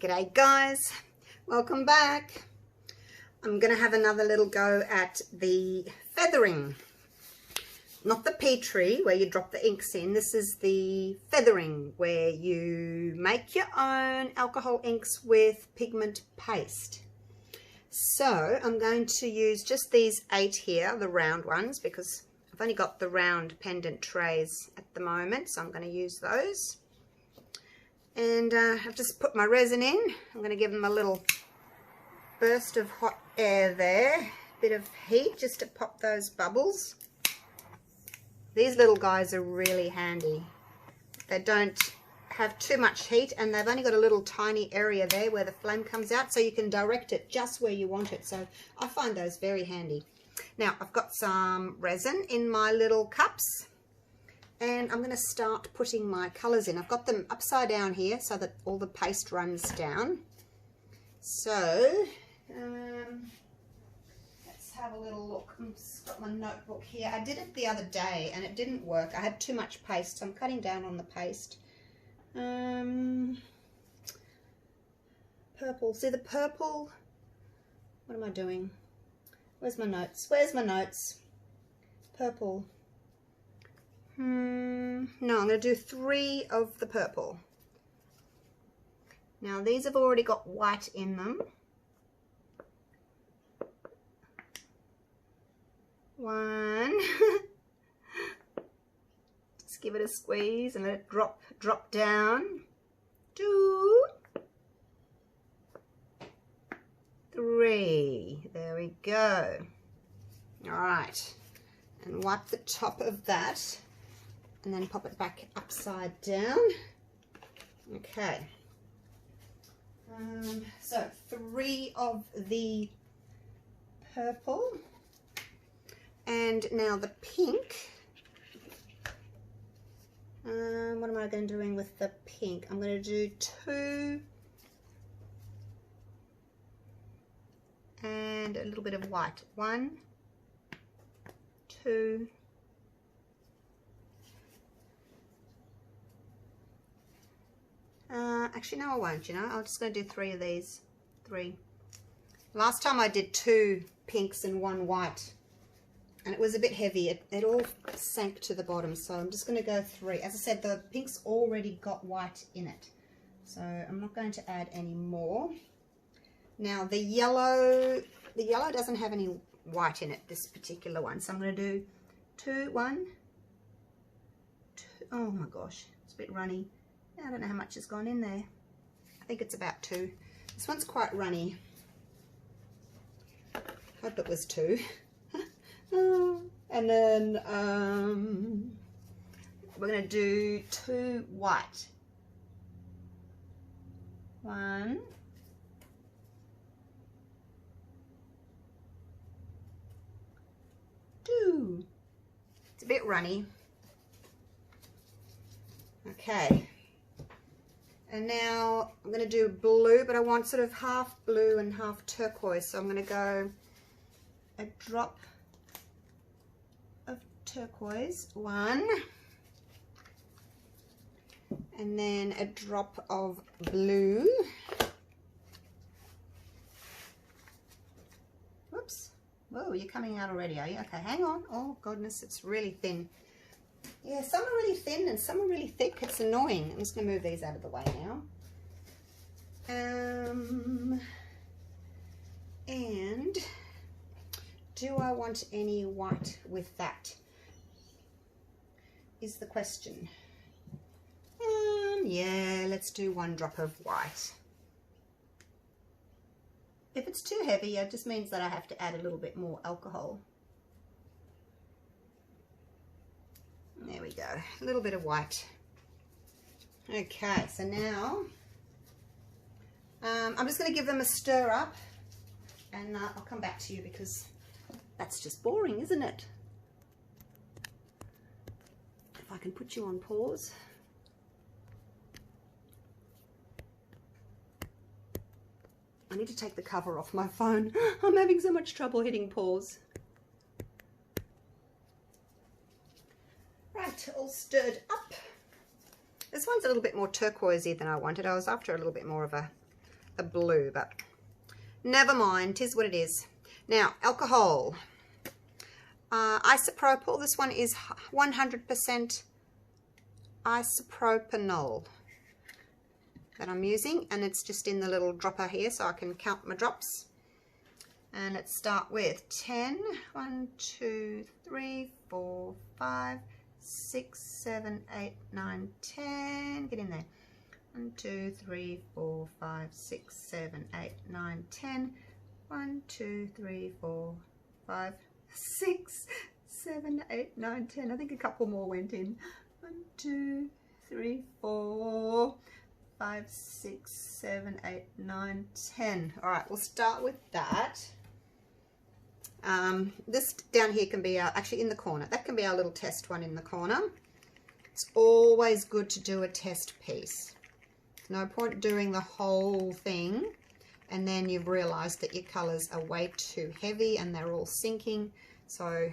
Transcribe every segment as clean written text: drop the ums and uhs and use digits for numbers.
G'day guys, welcome back. I'm going to have another little go at the feathering. Not the Petri where you drop the inks in. This is the feathering where you make your own alcohol inks with pigment paste. So I'm going to use just these 8 here, the round ones, because I've only got the round pendant trays at the moment, so I'm going to use those. And I've just put my resin in. I'm going to give them a little burst of hot air there, bit of heat just to pop those bubbles. These little guys are really handy. They don't have too much heat and they've only got a little tiny area there where the flame comes out, so you can direct it just where you want it. So I find those very handy. Now I've got some resin in my little cups and I'm going to start putting my colours in. I've got them upside down here so that all the paste runs down. So let's have a little look. I've just got my notebook here. I did it the other day and it didn't work. I had too much paste, so I'm cutting down on the paste. Purple. See the purple? What am I doing? Where's my notes? Where's my notes? Purple. No, I'm going to do 3 of the purple. Now these have already got white in them. 1. Just give it a squeeze and let it drop down. 2. 3. There we go. All right, and wipe the top of that and then pop it back upside down. Okay. So 3 of the purple, and now the pink. What am I going to doing with the pink? I'm going to do 2 and a little bit of white. 1, 2, actually no I won't, you know, I'm just going to do 3 of these. 3. Last time I did 2 pinks and 1 white and it was a bit heavy. It all sank to the bottom, so I'm just going to go 3. As I said, the pink's already got white in it, so I'm not going to add any more. Now the yellow doesn't have any white in it, this particular one, so I'm going to do 2, 1, 2. Oh my gosh, it's a bit runny. I don't know how much has gone in there. I think it's about 2. This one's quite runny. Hope it was 2. And then we're going to do 2 white. 1, 2. It's a bit runny. Okay. And now I'm going to do blue, but I want sort of half blue and half turquoise. So I'm going to go a drop of turquoise, 1, and then a drop of blue. Whoops. Whoa, you're coming out already, are you? Okay, hang on. Oh, goodness, it's really thin. Yeah, some are really thin and some are really thick. It's annoying. I'm just going to move these out of the way now. And do I want any white with that? Is the question. Yeah, let's do 1 drop of white. If it's too heavy, it just means that I have to add a little bit more alcohol. There we go, a little bit of white. Okay, so now I'm just going to give them a stir up and I'll come back to you because that's just boring, isn't it? If I can put you on pause. I need to take the cover off my phone. I'm having so much trouble hitting pause. Right, all stirred up. This one's a little bit more turquoisey than I wanted. I was after a little bit more of a the blue, but never mind, 'tis what it is. Now, alcohol. Isopropyl, this one is 100% isopropanol that I'm using, and it's just in the little dropper here so I can count my drops. And let's start with 10. 1, 2, 3, 4, 5, 6, 7, 8, 9, 10. Get in there. 1, 2, 3, 4, 5, 6, 7, 8, 9, 10. 1, 2, 3, 4, 5, 6, 7, 8, 9, 10. I think a couple more went in. 1, 2, 3, 4, 5, 6, 7, 8, 9, 10. All right, we'll start with that. This down here can be our, actually in the corner, that can be our little test one in the corner. It's always good to do a test piece. No point doing the whole thing and then you've realized that your colors are way too heavy and they're all sinking. So,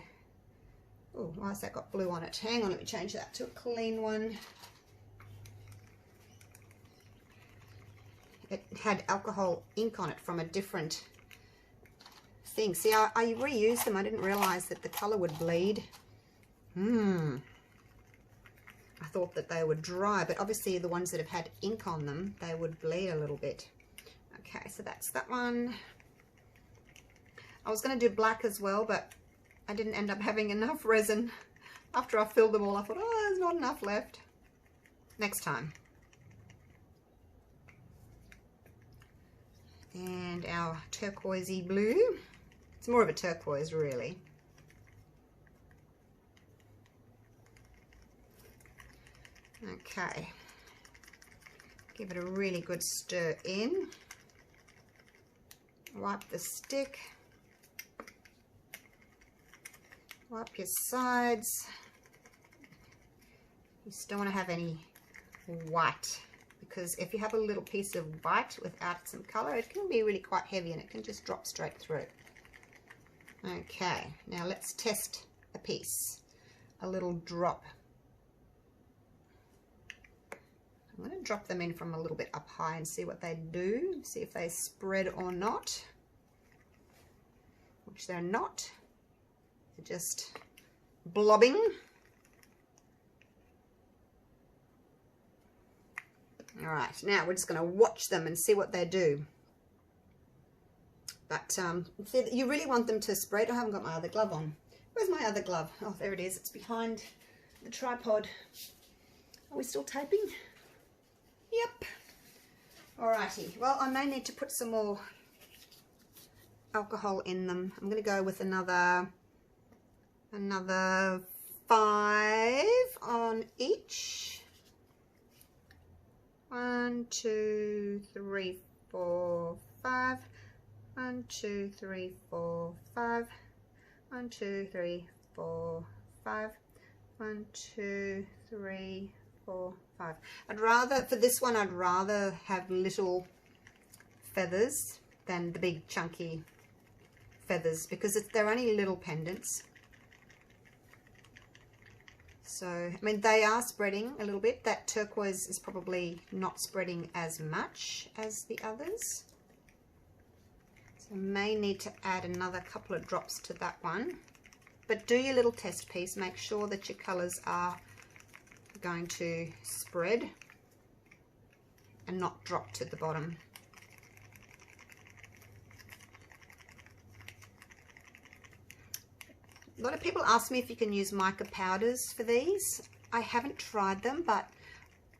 oh, why has that got blue on it? Hang on, let me change that to a clean one. It had alcohol ink on it from a different thing. See, I reused them. I didn't realize that the color would bleed. I thought that they would dry, but obviously the ones that have had ink on them, they would bleed a little bit. Okay, so that's that one. I was going to do black as well, but I didn't end up having enough resin. After I filled them all, I thought, oh, there's not enough left. Next time. And our turquoisey blue. It's more of a turquoise, really. Okay. Give it a really good stir in. Wipe the stick. Wipe your sides. You just don't want to have any white, because if you have a little piece of white without some color, it can be really quite heavy and it can just drop straight through. Okay, now let's test a piece, a little drop. I'm going to drop them in from a little bit up high and see what they do, see if they spread or not, which they're not. They're just blobbing. All right, now we're just going to watch them and see what they do. But see, you really want them to spread. I haven't got my other glove on. Where's my other glove? Oh, there it is. It's behind the tripod. Are we still taping? Yep. Alrighty. Well, I may need to put some more alcohol in them. I'm going to go with another 5 on each. 1, 2, 3, 4, 5. 1, 2, 3, 4, 5. 1, 2, 3, 4, 5. 1, 2, 3, 4, 5. I'd rather, for this one, I'd rather have little feathers than the big chunky feathers, because they're only little pendants. So, I mean, they are spreading a little bit. That turquoise is probably not spreading as much as the others. So I may need to add another couple of drops to that one. But do your little test piece. Make sure that your colours are going to spread and not drop to the bottom. A lot of people ask me if you can use mica powders for these. I haven't tried them, but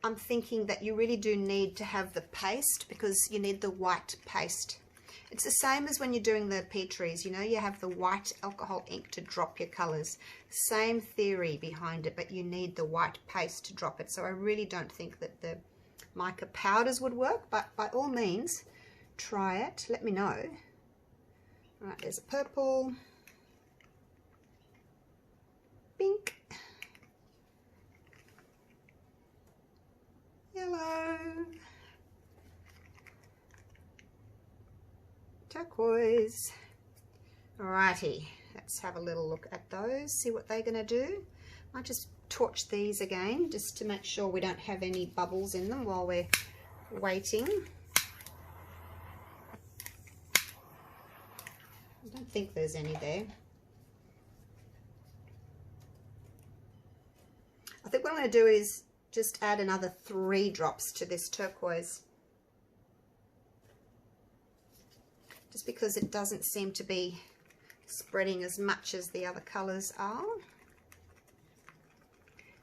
I'm thinking that you really do need to have the paste, because you need the white paste. It's the same as when you're doing the Petris, you know, you have the white alcohol ink to drop your colours. Same theory behind it, but you need the white paste to drop it. So I really don't think that the mica powders would work, but by all means, try it. Let me know. All right, there's a purple. Pink. Yellow. Turquoise. Alrighty, let's have a little look at those, see what they're going to do. I just torch these again just to make sure we don't have any bubbles in them while we're waiting. I don't think there's any there. I think what I'm going to do is just add another 3 drops to this turquoise. Just because it doesn't seem to be spreading as much as the other colours are.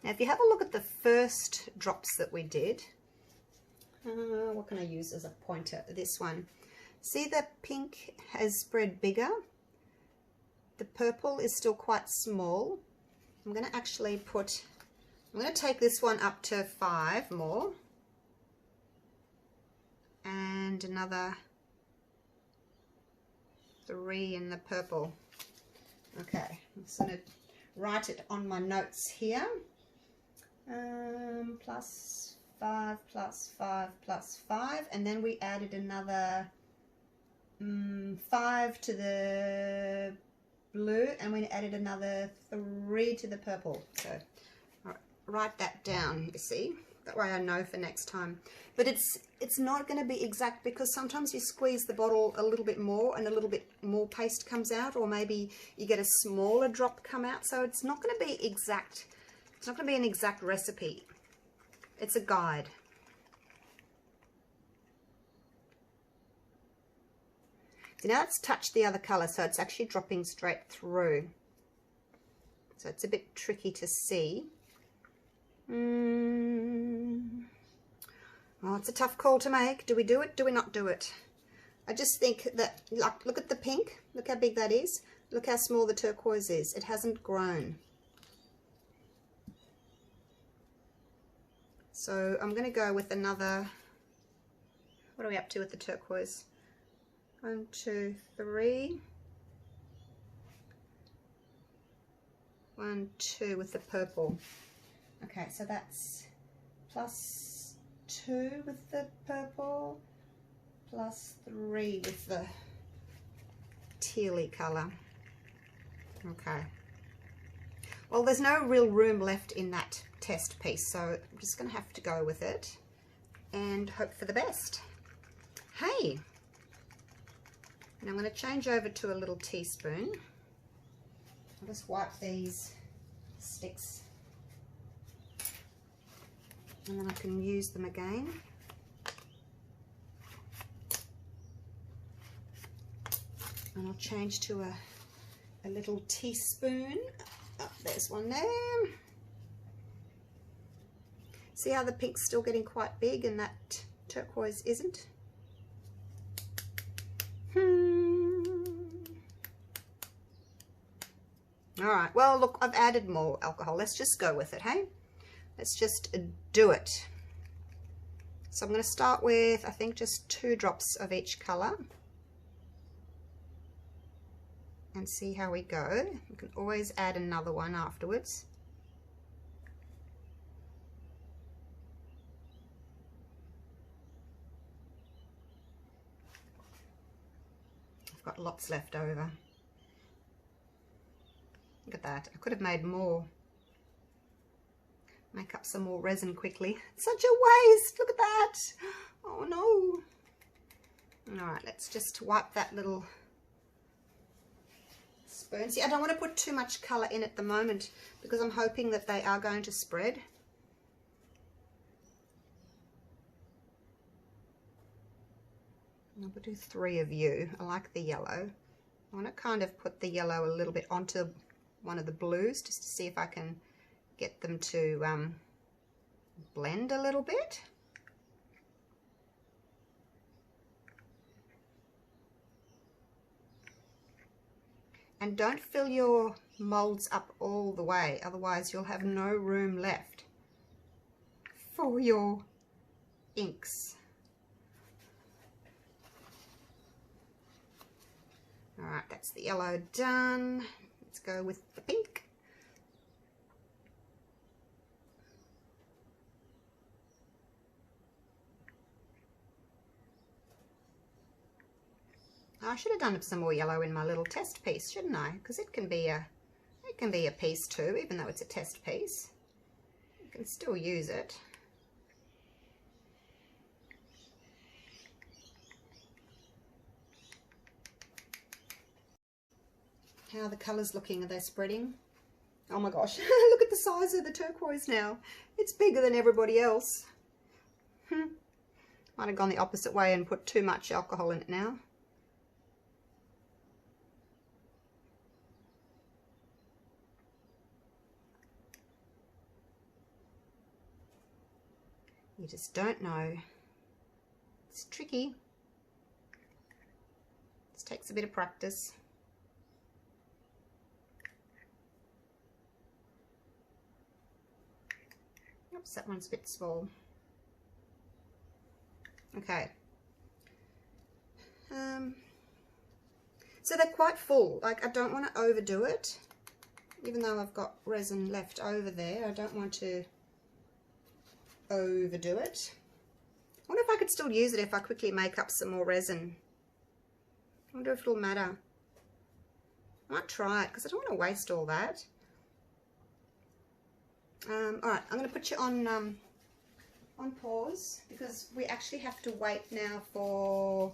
Now if you have a look at the first drops that we did, what can I use as a pointer? This one. See, the pink has spread bigger. The purple is still quite small. I'm going to actually I'm going to take this one up to 5 more. And another 3 in the purple. Okay, I'm just going to write it on my notes here. Plus 5, plus 5, plus 5, and then we added another 5 to the blue, and we added another 3 to the purple. So write that down, you see, that way I know for next time. But it's not going to be exact, because sometimes you squeeze the bottle a little bit more and a little bit more paste comes out, or maybe you get a smaller drop come out. So it's not going to be exact. It's not going to be an exact recipe. It's a guide. So now it's touched the other colour, so it's actually dropping straight through. So it's a bit tricky to see. Oh, it's a tough call to make. Do we do it? Do we not do it? I just think that, like, look at the pink. Look how big that is. Look how small the turquoise is. It hasn't grown. So I'm going to go with another, what are we up to with the turquoise? 1, 2, 3. 1, 2 with the purple. Okay, so that's plus 2 with the purple, plus 3 with the tealy colour. Okay. Well, there's no real room left in that test piece, so I'm just going to have to go with it and hope for the best. Hey! And I'm going to change over to a little teaspoon. I'll just wipe these sticks and then I can use them again. And I'll change to a little teaspoon. Oh, there's one there. See how the pink's still getting quite big and that turquoise isn't? Alright, well look, I've added more alcohol. Let's just go with it, hey? Let's just do it. So I'm going to start with, I think, just 2 drops of each colour. And see how we go. You can always add another one afterwards. I've got lots left over. Look at that. I could have made more. Make up some more resin quickly. Such a waste. Look at that. Oh no. Alright, let's just wipe that little spoon. See, I don't want to put too much colour in at the moment because I'm hoping that they are going to spread. I'll do 3 of you. I like the yellow. I want to kind of put the yellow a little bit onto one of the blues just to see if I can get them to blend a little bit. And don't fill your molds up all the way, otherwise you'll have no room left for your inks. Alright, that's the yellow done. Let's go with the pink. I should have done some more yellow in my little test piece, shouldn't I? Because it can be a piece too, even though it's a test piece. You can still use it. How are the colours looking? Are they spreading? Oh my gosh, look at the size of the turquoise now. It's bigger than everybody else. Might have gone the opposite way and put too much alcohol in it now. You just don't know. It's tricky. This takes a bit of practice. Oops, that one's a bit small. Okay. So they're quite full. Like, I don't want to overdo it. Even though I've got resin left over there, I don't want to overdo it. I wonder if I could still use it if I quickly make up some more resin. I wonder if it'll matter. I might try it because I don't want to waste all that. Alright, I'm going to put you on pause because we actually have to wait now for,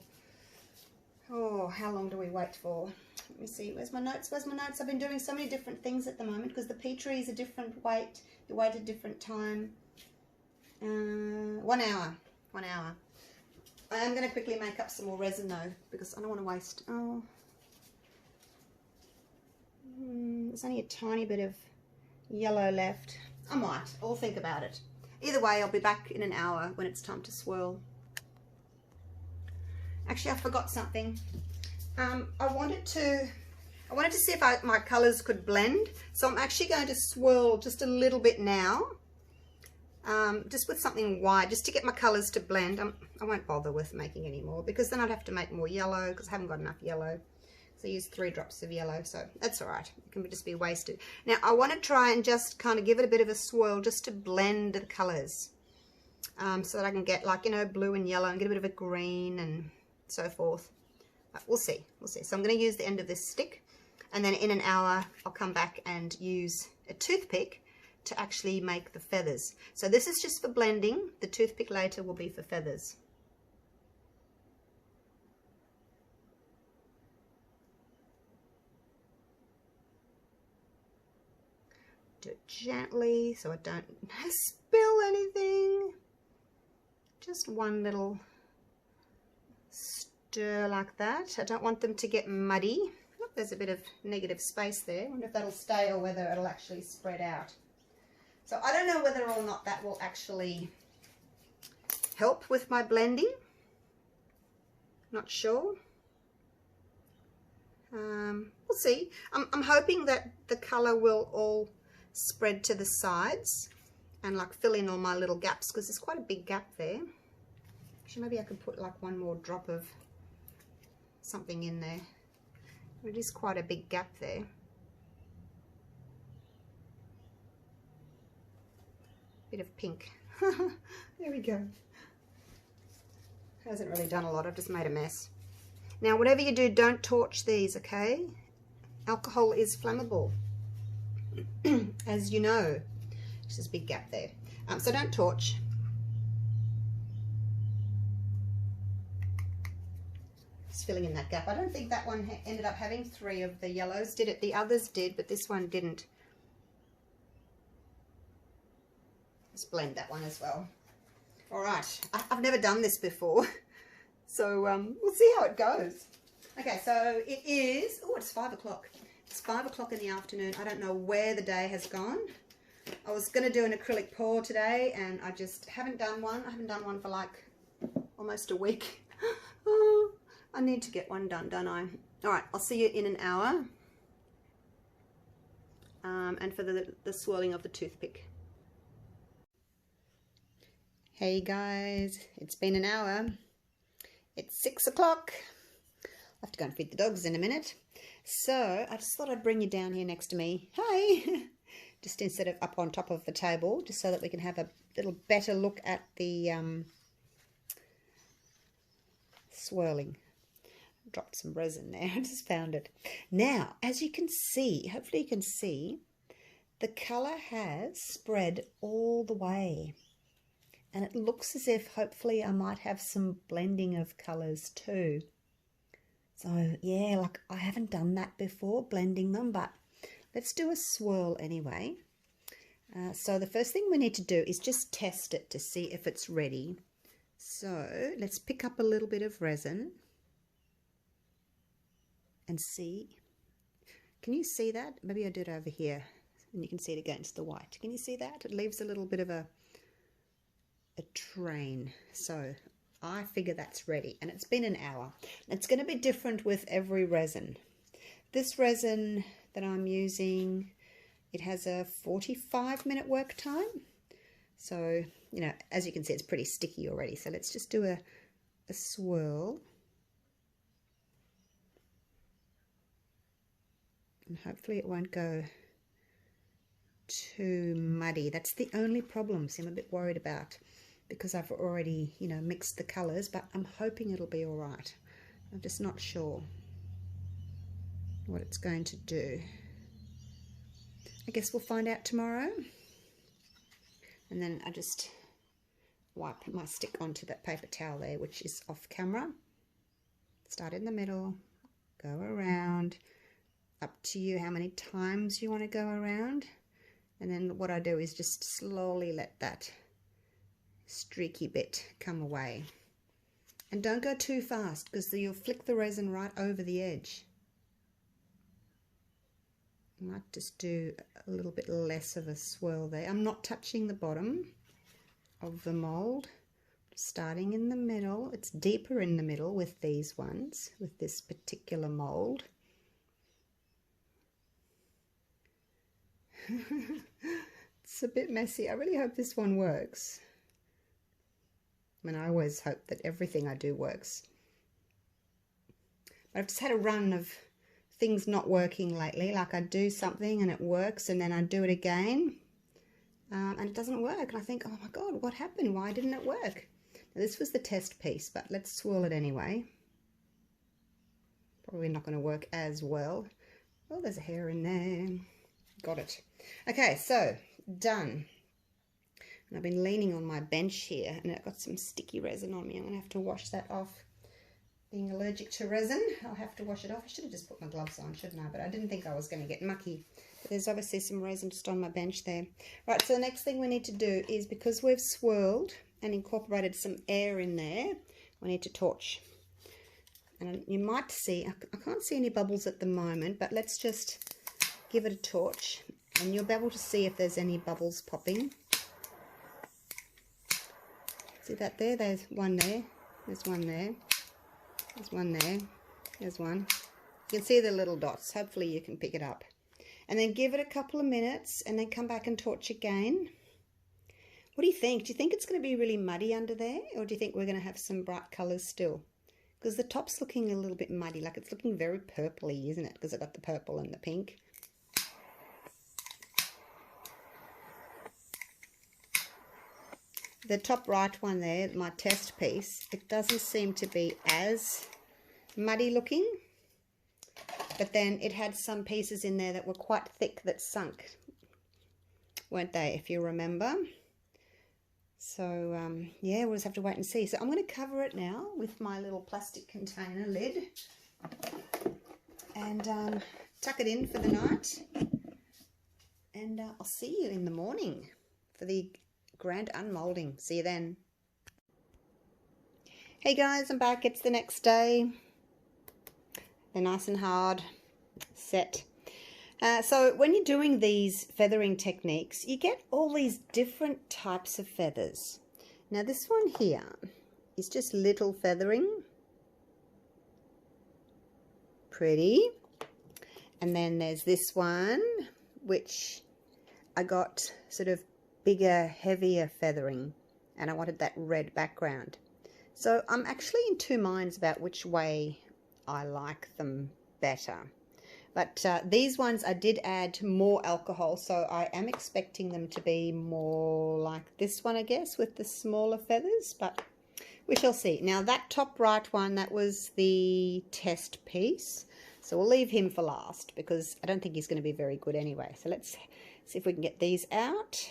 oh, how long do we wait for? Let me see, where's my notes? Where's my notes? I've been doing so many different things at the moment because the Petri is a different weight, you wait a different time. 1 hour. 1 hour. I am going to quickly make up some more resin though because I don't want to waste. Oh, there's only a tiny bit of yellow left. I might. I'll think about it. Either way, I'll be back in an hour when it's time to swirl. Actually, I forgot something. I wanted to see if my colours could blend. So I'm actually going to swirl just a little bit now. Just with something white, just to get my colours to blend. I won't bother with making any more because then I'd have to make more yellow because I haven't got enough yellow. So I used 3 drops of yellow, so that's all right. It can just be wasted. Now I want to try and just kind of give it a bit of a swirl just to blend the colours, so that I can get, like, you know, blue and yellow and get a bit of a green and so forth. But we'll see. We'll see. So I'm going to use the end of this stick, and then in an hour I'll come back and use a toothpick to actually make the feathers. So this is just for blending. The toothpick later will be for feathers. Do it gently so I don't spill anything. Just one little stir like that. I don't want them to get muddy. Look, there's a bit of negative space there. I wonder if that'll stay or whether it'll actually spread out. So I don't know whether or not that will actually help with my blending. Not sure. We'll see. I'm hoping that the colour will all spread to the sides and like fill in all my little gaps because there's quite a big gap there. Actually, maybe I could put like one more drop of something in there. It is quite a big gap there. Bit of pink. There we go. Hasn't really done a lot. I've just made a mess. Now, whatever you do, don't torch these, okay? Alcohol is flammable, as you know. There's this big gap there. So don't torch. Just filling in that gap. I don't think that one ended up having 3 of the yellows, did it? The others did, but this one didn't. Let's blend that one as well. All right, I've never done this before, so we'll see how it goes. Okay, so it is, oh, it's 5 o'clock. It's 5 o'clock in the afternoon. I don't know where the day has gone. I was going to do an acrylic pour today, and I just haven't done one. I haven't done one for like almost a week. Oh, I need to get one done, don't I? All right, I'll see you in an hour. And for the swirling of the toothpick. Hey guys, it's been an hour. It's 6 o'clock. I have to go and feed the dogs in a minute. So I just thought I'd bring you down here next to me. Hi! Just instead of up on top of the table, just so that we can have a little better look at the swirling. Dropped some resin there. I just found it. Now, as you can see, hopefully you can see, the colour has spread all the way. And it looks as if hopefully I might have some blending of colours too. So yeah, like I haven't done that before, blending them, but let's do a swirl anyway. So the first thing we need to do is just test it to see if it's ready. So let's pick up a little bit of resin and see. Can you see that? Maybe I'll do it over here and you can see it against the white. Can you see that? It leaves a little bit of a train. So I figure that's ready, and it's been an hour. It's going to be different with every resin. This resin that I'm using, it has a 45-minute work time. So, you know, as you can see, it's pretty sticky already. So let's just do a swirl. And hopefully it won't go too muddy. That's the only problem. See, I'm a bit worried about, because I've already, you know, mixed the colours, but I'm hoping it'll be all right. I'm just not sure what it's going to do. I guess we'll find out tomorrow. And then I just wipe my stick onto that paper towel there, which is off camera. Start in the middle, go around, up to you how many times you want to go around. And then what I do is just slowly let that streaky bit come away. And don't go too fast, because you'll flick the resin right over the edge. I might just do a little bit less of a swirl there. I'm not touching the bottom of the mold. Starting in the middle. It's deeper in the middle with these ones, with this particular mold. It's a bit messy. I really hope this one works. I mean, I always hope that everything I do works. But I've just had a run of things not working lately. Like I do something and it works, and then I do it again and it doesn't work. And I think, oh my God, what happened? Why didn't it work? Now, this was the test piece, but let's swirl it anyway. Probably not going to work as well. Oh, there's a hair in there. Got it. Okay, so done. And I've been leaning on my bench here, and I've got some sticky resin on me. I'm going to have to wash that off. Being allergic to resin, I'll have to wash it off. I should have just put my gloves on, shouldn't I? But I didn't think I was going to get mucky. But there's obviously some resin just on my bench there. Right, so the next thing we need to do is, because we've swirled and incorporated some air in there, we need to torch. And you might see, I can't see any bubbles at the moment, but let's just give it a torch, and you'll be able to see if there's any bubbles popping. See that there? There's one there. There's one there. There's one there. There's one. You can see the little dots. Hopefully you can pick it up. And then give it a couple of minutes and then come back and torch again. What do you think? Do you think it's going to be really muddy under there? Or do you think we're going to have some bright colours still? Because the top's looking a little bit muddy. Like it's looking very purpley, isn't it? Because I've got the purple and the pink. The top right one there, my test piece, it doesn't seem to be as muddy looking, but then it had some pieces in there that were quite thick that sunk, weren't they, if you remember? So yeah, we'll just have to wait and see. So I'm going to cover it now with my little plastic container lid and tuck it in for the night, and I'll see you in the morning for the grand unmolding. See you then. Hey guys, I'm back. It's the next day. They're nice and hard set. So when you're doing these feathering techniques, you get all these different types of feathers. Now this one here is just little feathering. Pretty. And then there's this one, which I got sort of bigger, heavier feathering, and I wanted that red background. So I'm actually in two minds about which way I like them better. But these ones I did add more alcohol, so I am expecting them to be more like this one, I guess, with the smaller feathers, but we shall see. Now that top right one, that was the test piece, so we'll leave him for last because I don't think he's going to be very good anyway. So let's see if we can get these out.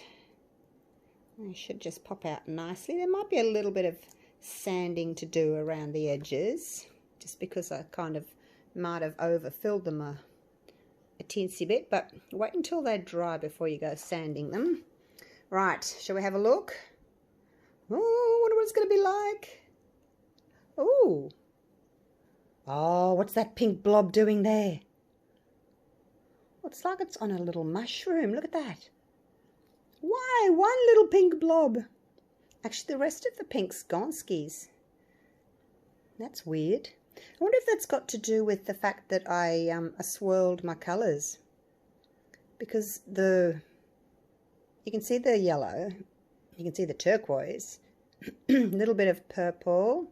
They should just pop out nicely. There might be a little bit of sanding to do around the edges. just because I kind of might have overfilled them a teensy bit, but wait until they dry before you go sanding them. Right, shall we have a look? Oh, I wonder what it's going to be like. Oh. Oh, what's that pink blob doing there? It's like it's on a little mushroom. Look at that. Why? One little pink blob. Actually, the rest of the pink's gone skis. That's weird. I wonder if that's got to do with the fact that I swirled my colours. Because you can see the yellow, you can see the turquoise, a little bit of purple,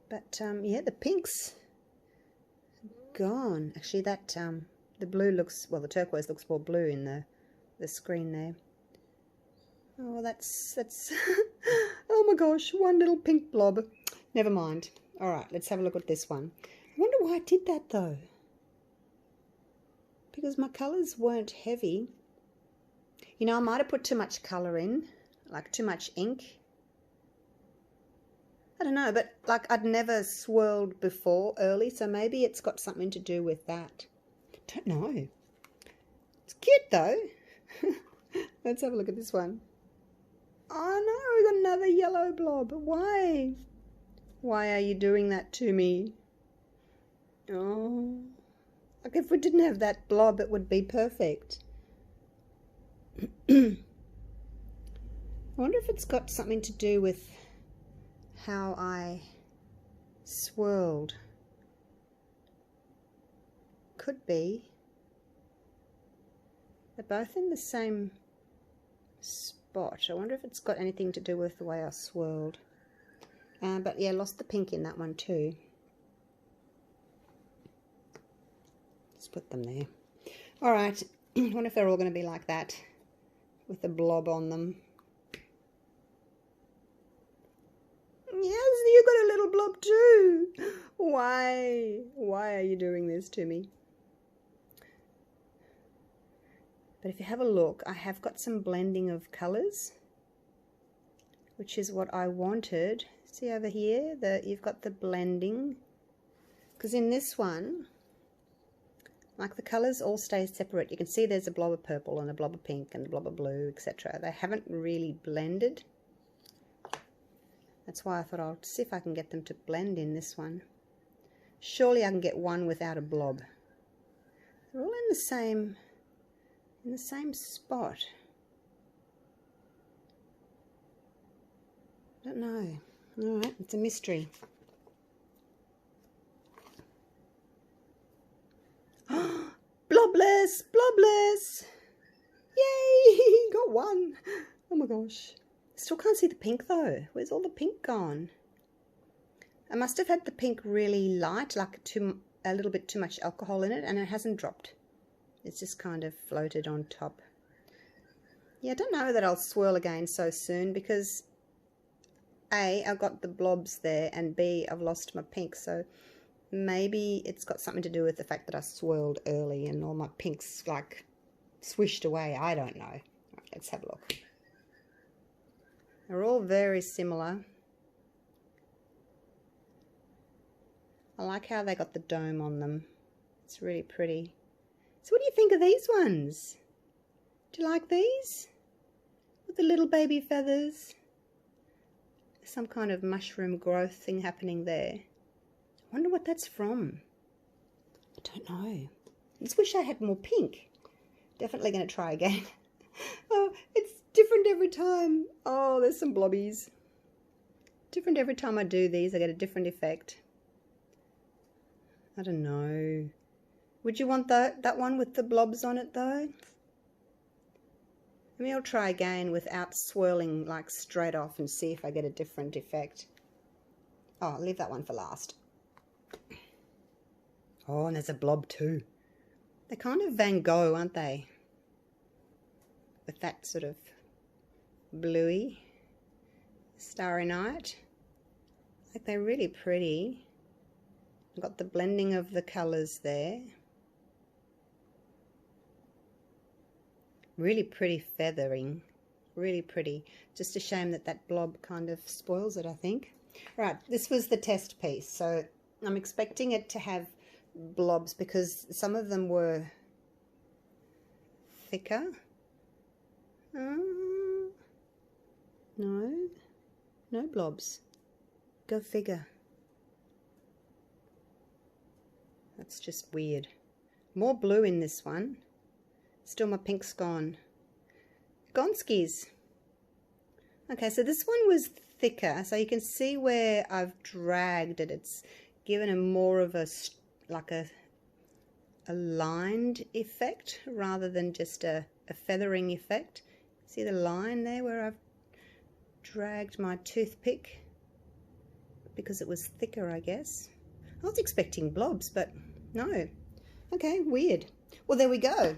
but yeah, the pink's gone. Actually, that the blue looks, well, the turquoise looks more blue in the screen there. Oh, that's oh my gosh, one little pink blob. Never mind. All right, let's have a look at this one. I wonder why I did that though. Because my colours weren't heavy. You know, I might have put too much colour in, like too much ink. I don't know, but like I'd never swirled before early, so maybe it's got something to do with that. Don't know. It's cute though. Let's have a look at this one. Oh no, we got another yellow blob. Why? Why are you doing that to me? Oh, like if we didn't have that blob, it would be perfect. I wonder if it's got something to do with how I swirled. Could be. They're both in the same spot. I wonder if it's got anything to do with the way I swirled. But yeah, lost the pink in that one too. Just put them there. Alright, I wonder if they're all going to be like that, with the blob on them. Yes, you got a little blob too. Why? Why are you doing this to me? But if you have a look, I have got some blending of colours, which is what I wanted. See over here, you've got the blending. Because in this one, like the colours all stay separate. You can see there's a blob of purple and a blob of pink and a blob of blue, etc. They haven't really blended. That's why I thought I'll see if I can get them to blend in this one. Surely I can get one without a blob. They're all in the same spot. I don't know. Alright, it's a mystery. Blobless! Blobless! Yay! Got one! Oh my gosh. Still can't see the pink though. Where's all the pink gone? I must have had the pink really light, like a little bit too much alcohol in it, and it hasn't dropped. It's just kind of floated on top. Yeah, I don't know that I'll swirl again so soon because A, I've got the blobs there, and B, I've lost my pink, so maybe it's got something to do with the fact that I swirled early and all my pinks like swished away. I don't know. Right, let's have a look. They're all very similar. I like how they got the dome on them. It's really pretty. So what do you think of these ones? Do you like these? With the little baby feathers? Some kind of mushroom growth thing happening there. I wonder what that's from. I don't know. I just wish I had more pink. Definitely going to try again. Oh, it's different every time. Oh, there's some blobbies. Different every time I do these. I get a different effect. I don't know. Would you want that one with the blobs on it though? Maybe I'll try again without swirling like straight off and see if I get a different effect. Oh, I'll leave that one for last. Oh, and there's a blob too. They're kind of Van Gogh, aren't they? With that sort of bluey, starry night. Like they're really pretty. I've got the blending of the colours there. Really pretty feathering. Really pretty. Just a shame that that blob kind of spoils it, I think. Right, this was the test piece. So I'm expecting it to have blobs because some of them were thicker. No blobs. Go figure. That's just weird. More blue in this one. Still my pink's gone. Gonskis. Okay, so this one was thicker, so you can see where I've dragged it. It's given a more of a like a lined effect rather than just a feathering effect. See the line there where I've dragged my toothpick because it was thicker, I guess. I was expecting blobs, but no. Okay, weird. Well, there we go.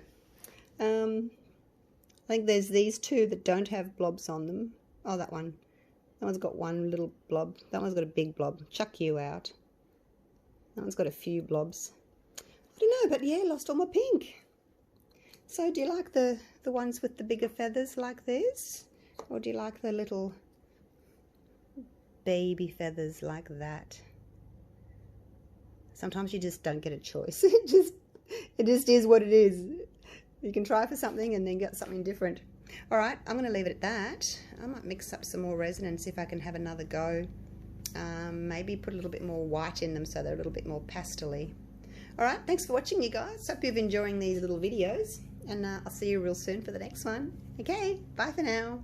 I think there's these two that don't have blobs on them. Oh, that one. That one's got one little blob. That one's got a big blob. Chuck you out. That one's got a few blobs. I don't know, but yeah, lost all my pink. So do you like the ones with the bigger feathers like this? Or do you like the little baby feathers like that? Sometimes you just don't get a choice. It just is what it is. You can try for something and then get something different. All right, I'm going to leave it at that. I might mix up some more resin and see if I can have another go. Maybe put a little bit more white in them so they're a little bit more pastel-y. All right, thanks for watching, you guys. Hope you've been enjoying these little videos, and I'll see you real soon for the next one. Okay, bye for now.